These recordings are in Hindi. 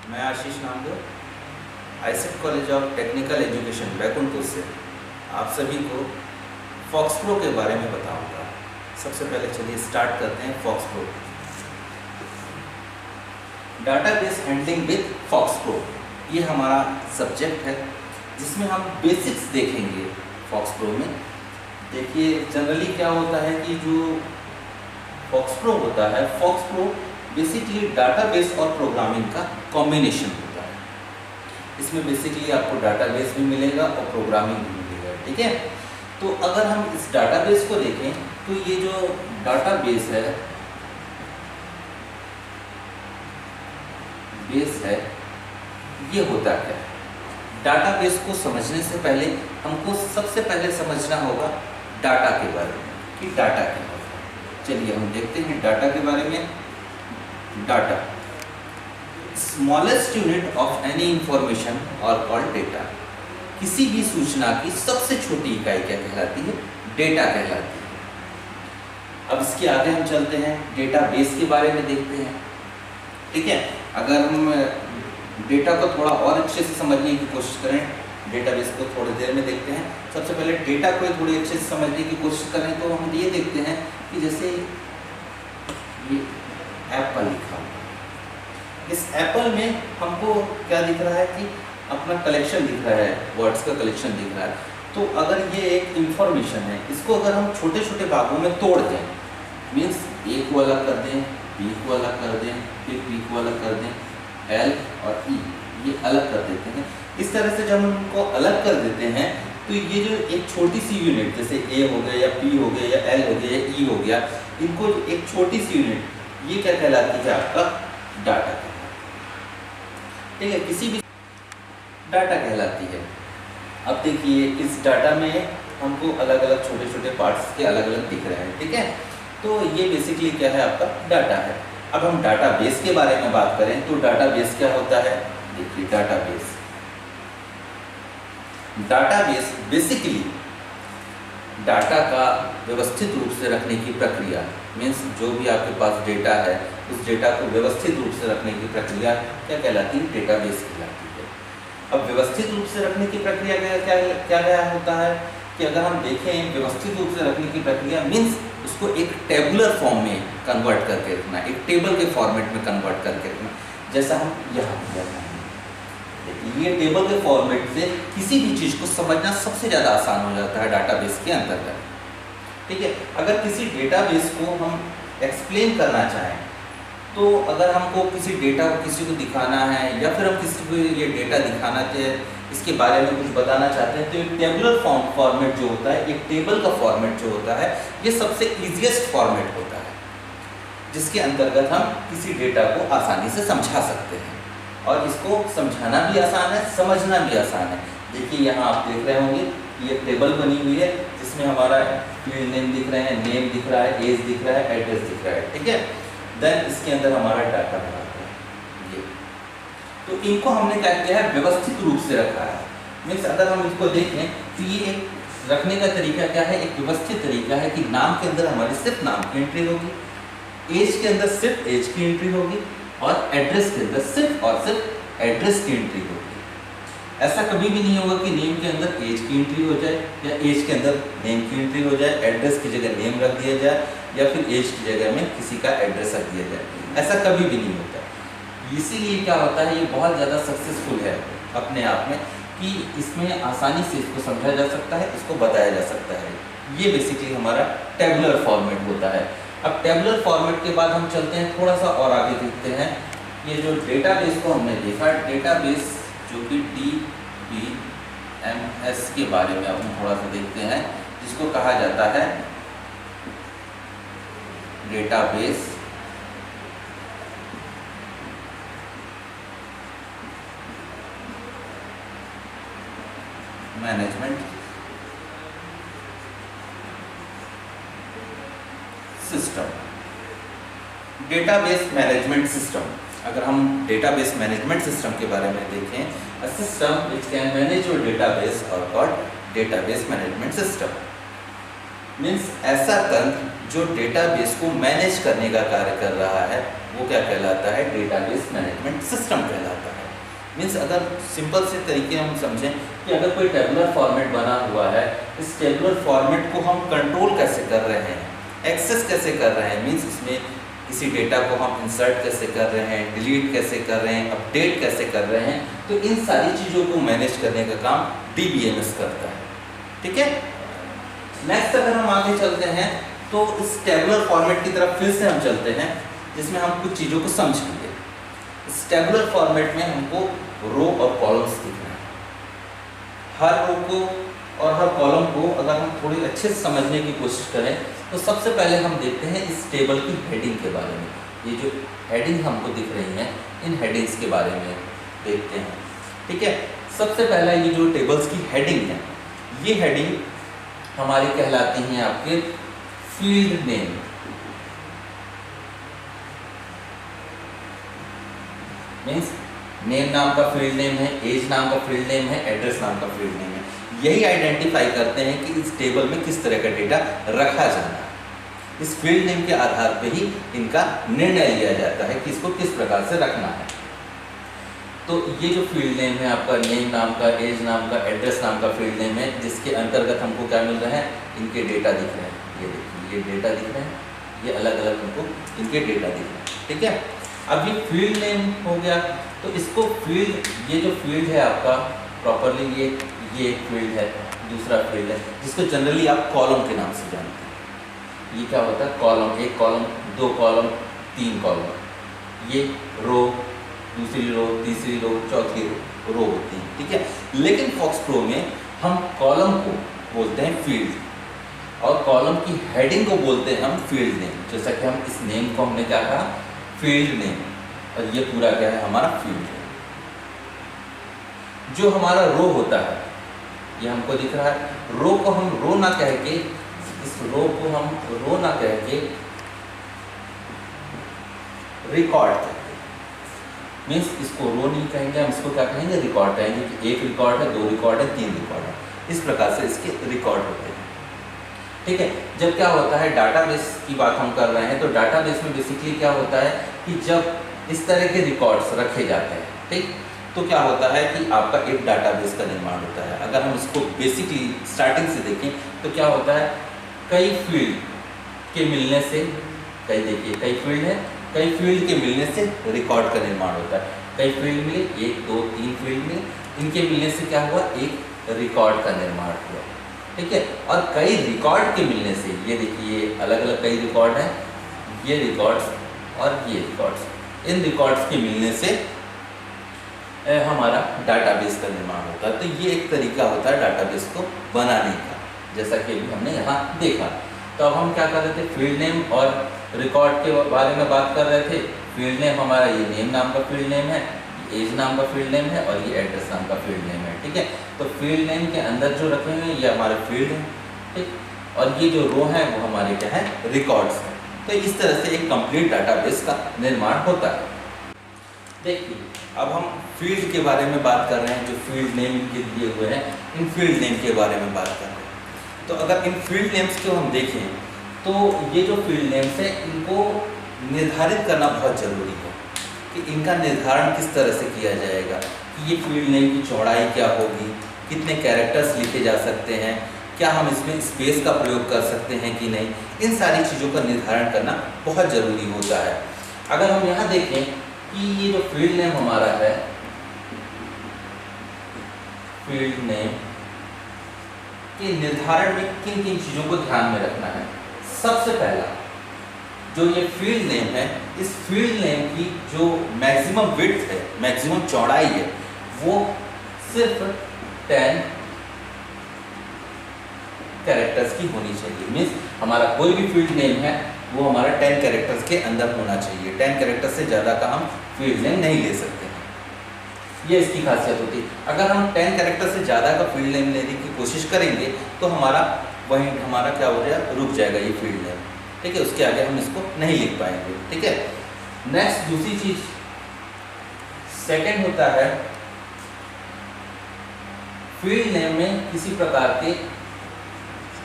मैं Ashish Namdev, ICET college of technical education Baikunthpur से आप सभी को फॉक्सप्रो के बारे में बताऊंगा। सबसे पहले चलिए स्टार्ट करते हैं फॉक्सप्रो। डाटाबेस हैंडलिंग विद फॉक्सप्रो, ये हमारा सब्जेक्ट है जिसमें हम बेसिक्स देखेंगे फॉक्सप्रो में। देखिए जनरली क्या होता है कि जो फॉक्सप्रो होता है, फॉक्सप्रो बेसिकली डाटाबेस और प्रोग्रामिंग का कॉम्बिनेशन होता है। इसमें बेसिकली आपको डाटाबेस भी मिलेगा और प्रोग्रामिंग भी मिलेगा, ठीक है। तो अगर हम इस डाटाबेस को देखें तो ये जो डाटाबेस है, ये होता क्या है। डाटाबेस को समझने से पहले हमको सबसे पहले समझना होगा डाटा के बारे में कि डाटा क्या होता है। चलिए हम देखते हैं डाटा के बारे में। Data, smallest unit of any information और कॉल्ड डेटा। किसी भी सूचना की सबसे छोटी इकाई क्या कहलाती है? डेटा कहलाती है। अब इसके आगे हम चलते हैं, डेटाबेस के बारे में देखते हैं, ठीक है। अगर हम डेटा को थोड़ा और अच्छे से समझने की कोशिश करें, डेटाबेस को थोड़ी देर में देखते हैं। सबसे पहले डेटा को थोड़ी अच्छे से समझने की कोशिश करें तो हम ये देखते हैं कि जैसे ये एप्पल लिखा हुआ, इस एप्पल में हमको क्या दिख रहा है कि अपना कलेक्शन दिख रहा है, वर्ड्स का कलेक्शन दिख रहा है। तो अगर ये एक इंफॉर्मेशन है, इसको अगर हम छोटे छोटे भागों में तोड़ दें, मीन्स ए को अलग कर दें, बी को अलग कर दें, फिर बी को अलग कर दें, एल और ई ये अलग कर देते हैं। इस तरह से जब हम उनको अलग कर देते हैं तो ये जो एक छोटी सी यूनिट जैसे ए हो गया या पी हो गया या एल हो गया या ई हो गया, इनको एक छोटी सी यूनिट ये क्या कहलाती है? आपका डाटा कहलाती है, ठीक है। किसी भी डाटा कहलाती है। अब देखिए इस डाटा में हमको अलग अलग छोटे छोटे पार्ट्स के अलग अलग दिख रहे हैं, ठीक है। तो ये बेसिकली क्या है? आपका डाटा है। अब हम डाटाबेस के बारे में बात करें तो डाटाबेस क्या होता है? देखिए डाटाबेस बेसिकली डाटा का व्यवस्थित रूप से रखने की प्रक्रिया, मीन्स जो भी आपके पास डेटा है उस डेटा को व्यवस्थित रूप से रखने की प्रक्रिया क्या कहलाती है? डेटाबेस कहलाती है। अब व्यवस्थित रूप से रखने की प्रक्रिया क्या होता है कि अगर हम देखें व्यवस्थित रूप से रखने की प्रक्रिया मीन्स उसको एक टेबुलर फॉर्म में कन्वर्ट करके रखना, एक टेबल के फॉर्मेट में कन्वर्ट करके रखना। जैसा हम यहाँ पर ये टेबल के फॉर्मेट से किसी भी चीज़ को समझना सबसे ज़्यादा आसान हो जाता है डाटाबेस के अंतर्गत, ठीक है। अगर किसी डेटाबेस को हम एक्सप्लेन करना चाहें तो अगर हमको किसी डेटा को किसी को दिखाना है या फिर हम किसी को ये डेटा दिखाना चाहिए, इसके बारे में कुछ बताना चाहते हैं, तो एक टेबुलर फॉर्मेट जो होता है, एक टेबल का फॉर्मेट जो होता है, ये सबसे ईजीएस्ट फॉर्मेट होता है जिसके अंतर्गत हम किसी डेटा को आसानी से समझा सकते हैं। और इसको समझाना भी आसान है, समझना भी आसान है। देखिए यहाँ आप देख रहे होंगे ये टेबल बनी हुई है जिसमें हमारा फील्ड नेम दिख रहे हैं, नेम दिख रहा है, एज दिख रहा है, एड्रेस दिख रहा है, ठीक है। देन इसके अंदर हमारा डाटा भरा है ये। तो इनको हमने क्या किया है? व्यवस्थित रूप से रखा है। मीन्स अगर हम इसको देखें तो ये एक रखने का तरीका क्या है? एक व्यवस्थित तरीका है कि नाम के अंदर हमारी सिर्फ नाम की एंट्री होगी, एज के अंदर सिर्फ एज की एंट्री होगी और एड्रेस के अंदर सिर्फ और सिर्फ एड्रेस की एंट्री होगी। ऐसा कभी भी नहीं होगा कि नेम के अंदर एज की एंट्री हो जाए या एज के अंदर नेम की एंट्री हो जाए, एड्रेस की जगह नेम रख दिया जाए या फिर एज की जगह में किसी का एड्रेस रख दिया जाए। ऐसा कभी भी नहीं होता। इसीलिए क्या होता है, ये बहुत ज़्यादा सक्सेसफुल है अपने आप में कि इसमें आसानी से इसको समझा जा सकता है, इसको बताया जा सकता है। ये बेसिकली हमारा टेबुलर फॉर्मेट होता है। अब टेबुलर फॉर्मेट के बाद हम चलते हैं थोड़ा सा और आगे देखते हैं। ये जो डेटाबेस को हमने देखा, डेटाबेस जो कि DBMS के बारे में अब हम थोड़ा सा देखते हैं, जिसको कहा जाता है database management system. Database management system, अगर हम डेटाबेस मैनेजमेंट सिस्टम के बारे में देखें, a system which can manage your database और called database management system. Means ऐसा तंत्र जो डेटाबेस को मैनेज करने का कार्य कर रहा है वो क्या कहलाता है, डेटाबेस मैनेजमेंट सिस्टम कहलाता है। मीन्स अगर सिंपल से तरीके हम समझें कि अगर कोई टेबुलर फॉर्मेट बना हुआ है, इस टेबुलर फॉर्मेट को हम कंट्रोल कैसे कर रहे हैं, एक्सेस कैसे कर रहे हैं, मीन्स इसमें किसी डेटा को हम इंसर्ट कैसे कर रहे हैं, डिलीट कैसे कर रहे हैं, अपडेट कैसे कर रहे हैं, तो इन सारी चीज़ों को मैनेज करने का काम DBMS करता है। ठीक है, नेक्स्ट अगर हम आगे चलते हैं तो इस टेबुलर फॉर्मेट की तरफ फिर से हम चलते हैं, जिसमें हम कुछ चीज़ों को समझेंगे। इस टेबुलर फॉर्मेट में हमको रो और कॉलम्स दिख रहे हैं। हर रो को और हर कॉलम को अगर हम थोड़ी अच्छे से समझने की कोशिश करें तो सबसे पहले हम देखते हैं इस टेबल की हेडिंग के बारे में। ये जो हेडिंग हमको दिख रही हैं, इन हेडिंग्स के बारे में देखते हैं। ठीक है, सबसे पहला ये जो टेबल्स की हेडिंग है, ये हेडिंग हमारी कहलाती हैं आपके फील्ड नेम। मीन्स नेम नाम का फील्ड नेम है, एज नाम का फील्ड नेम है, एड्रेस नाम का फील्ड नेम है। यही आइडेंटिफाई करते हैं कि इस टेबल में किस तरह का डेटा रखा जाना है। इस फील्ड नेम के आधार पे ही इनका निर्णय लिया जाता है कि इसको किस प्रकार से रखना है। तो ये जो फील्ड नेम है आपका, नेम नाम का, एज नाम का, एड्रेस नाम का फील्ड नेम है, जिसके अंतर्गत हमको क्या मिल रहा है, इनके डेटा दिख रहे हैं। ये देखिए, ये डेटा दिख रहे हैं, ये अलग अलग हमको इनके डेटा दिख रहे हैं। ठीक है, अब ये फील्ड नेम हो गया, तो इसको फील्ड, ये जो फील्ड है आपका प्रॉपरली ये एक फील्ड है, दूसरा फील्ड है जिसको जनरली आप कॉलम के नाम से जानते हैं। ये क्या होता है, कॉलम, एक कॉलम, दो कॉलम, तीन कॉलम, ये रो, दूसरी रो, तीसरी रो, चौथी रो होती है। ठीक है, लेकिन फॉक्स प्रो में हम कॉलम को बोलते हैं फील्ड और कॉलम की हेडिंग को बोलते हैं हम फील्ड नेम। जैसा कि हम इस नेम को हमने क्या कहा, फील्ड नेम, और ये पूरा क्या है, हमारा फील्ड है। जो हमारा रो होता है, ये हमको दिख रहा है, रो को हम रो ना कह के, इस रो को हम रो ना कह के रिकॉर्ड कहते हैं। मीन्स इसको रो नहीं कहेंगे, हम इसको क्या कहेंगे, रिकॉर्ड कहेंगे कि एक रिकॉर्ड है, दो रिकॉर्ड है, तीन रिकॉर्ड है। इस प्रकार से इसके रिकॉर्ड होते हैं। ठीक है, जब क्या होता है, डाटाबेस की बात हम कर रहे हैं, तो डाटाबेस में बेसिकली क्या होता है कि जब इस तरह के रिकॉर्ड्स रखे जाते हैं, ठीक, तो क्या होता है कि आपका एक डाटाबेस का निर्माण होता है। अगर हम इसको बेसिकली स्टार्टिंग से देखें तो क्या होता है, कई फील्ड के मिलने से, कई देखिए कई फील्ड है, कई फील्ड के मिलने से रिकॉर्ड का निर्माण होता है। कई फील्ड मिले, एक दो तीन फील्ड मिले, इनके मिलने से क्या हुआ, एक रिकॉर्ड का निर्माण हुआ। ठीक है, और कई रिकॉर्ड के मिलने से, ये देखिए अलग अलग कई रिकॉर्ड हैं, ये रिकॉर्ड्स और ये रिकॉर्ड्स, इन रिकॉर्ड्स के मिलने से हमारा डाटाबेस का निर्माण होता है। तो ये एक तरीका होता है डाटाबेस को बनाने का, जैसा कि अभी हमने यहाँ देखा। तो अब हम क्या कर रहे थे, फील्ड नेम और रिकॉर्ड के बारे में बात कर रहे थे। फील्ड नेम हमारा ये नेम नाम का फील्ड नेम है, एज नाम का फील्ड नेम है और ये एड्रेस नाम का फील्ड नेम है। ठीक है, तो फील्ड नेम के अंदर जो रखे हुए हैं ये हमारे फील्ड हैं, ठीक, और ये जो रो है वो हमारे क्या है, रिकॉर्ड्स हैं। तो इस तरह से एक कंप्लीट डाटाबेस का निर्माण होता है। देखिए, अब हम फील्ड के बारे में बात कर रहे हैं, जो फील्ड नेम इनके दिए हुए हैं, इन फील्ड नेम के बारे में बात कर रहे हैं। तो अगर इन फील्ड नेम्स को हम देखें तो ये जो फील्ड नेम्स हैं, इनको निर्धारित करना बहुत ज़रूरी है कि इनका निर्धारण किस तरह से किया जाएगा, कि ये फील्ड नेम की चौड़ाई क्या होगी, कितने कैरेक्टर्स लिखे जा सकते हैं, क्या हम इसमें स्पेस का प्रयोग कर सकते हैं कि नहीं, इन सारी चीज़ों का निर्धारण करना बहुत ज़रूरी होता है। अगर हम यहाँ देखें कि ये जो फील्ड नेम हमारा है, फील्ड नेम के निर्धारण में किन किन चीज़ों को ध्यान में रखना है। सबसे पहला जो ये फील्ड नेम है, इस फील्ड नेम की जो मैक्सिमम विड्थ है, मैक्सिमम चौड़ाई है, वो सिर्फ 10 कैरेक्टर्स की होनी चाहिए। मीन्स हमारा कोई भी फील्ड नेम है वो हमारा 10 कैरेक्टर्स के अंदर होना चाहिए। 10 कैरेक्टर से ज़्यादा का हम फील्ड नेम नहीं ले सकते हैं, ये इसकी खासियत होती है। अगर हम 10 कैरेक्टर से ज़्यादा का फील्ड नेम लेने की कोशिश करेंगे तो हमारा क्या हो जाएगा, रुक जाएगा ये फील्ड नेम। ठीक है, उसके आगे हम इसको नहीं लिख पाएंगे। ठीक है, नेक्स्ट दूसरी चीज, सेकंड होता है फील्ड नेम में किसी प्रकार के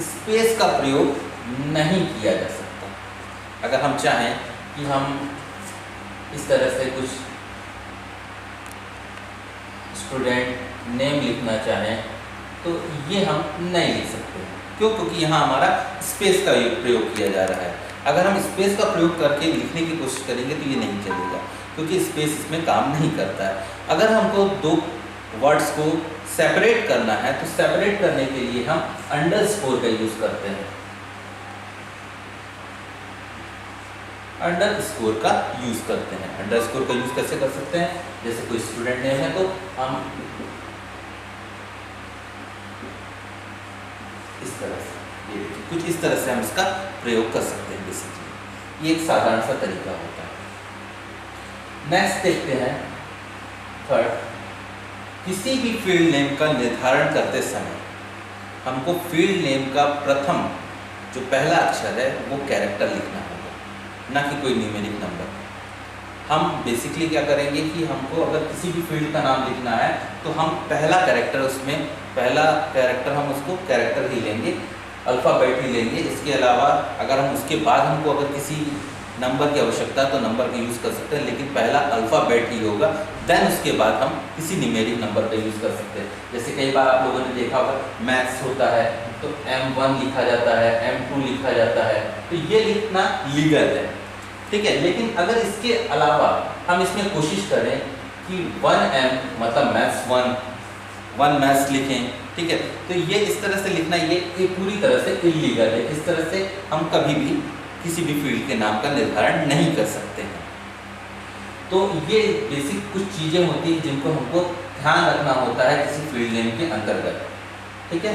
स्पेस का प्रयोग नहीं किया जा सकता। अगर हम चाहें कि हम इस तरह से कुछ स्टूडेंट नेम लिखना चाहें तो ये हम नहीं लिख सकते। क्यों? क्योंकि यहाँ हमारा स्पेस का प्रयोग किया जा रहा है। अगर हम स्पेस का प्रयोग करके लिखने की कोशिश करेंगे तो ये नहीं चलेगा, क्योंकि स्पेस इसमें काम नहीं करता है। अगर हमको दो वर्ड्स को सेपरेट करना है तो सेपरेट करने के लिए हम अंडरस्कोर का यूज़ करते हैं। अंडरस्कोर का यूज़ करते हैं। अंडरस्कोर का यूज़ कैसे कर सकते हैं? जैसे कोई स्टूडेंट नेम है तो हम इस तरह से, ये कुछ इस तरह से हम इसका प्रयोग कर सकते हैं। बेसिकली ये एक साधारण सा तरीका होता है। नेक्स्ट देखते हैं थर्ड, किसी भी फील्ड नेम का निर्धारण करते समय हमको फील्ड नेम का प्रथम जो पहला अक्षर है वो कैरेक्टर लिखना होगा, ना कि कोई न्यूमेरिक नंबर। हम बेसिकली क्या करेंगे कि हमको अगर किसी भी फील्ड का नाम लिखना है तो हम पहला कैरेक्टर हम उसको कैरेक्टर ही लेंगे, अल्फ़ाबेट ही लेंगे। इसके अलावा अगर हम उसके बाद हमको अगर किसी नंबर की आवश्यकता है तो नंबर का यूज़ कर सकते हैं, लेकिन पहला अल्फ़ाबेट ही होगा। देन उसके बाद हम किसी न्यूमेरिक नंबर का यूज़ कर सकते हैं। जैसे कई बार आप लोगों ने देखा होगा मैथ्स होता है तो M1 लिखा जाता है, M2 लिखा जाता है, तो ये लिखना लीगल है, ठीक है। लेकिन अगर इसके अलावा हम इसमें कोशिश करें कि 1M मतलब मैथ्स 1 मैथ्स लिखें, ठीक है, तो ये इस तरह से लिखना ये पूरी तरह से इलीगल है। इस तरह से हम कभी भी किसी भी फील्ड के नाम का निर्धारण नहीं कर सकते हैं। तो ये बेसिक कुछ चीज़ें होती हैं जिनको हमको ध्यान रखना होता है किसी फील्ड नेम के अंतर्गत, ठीक है।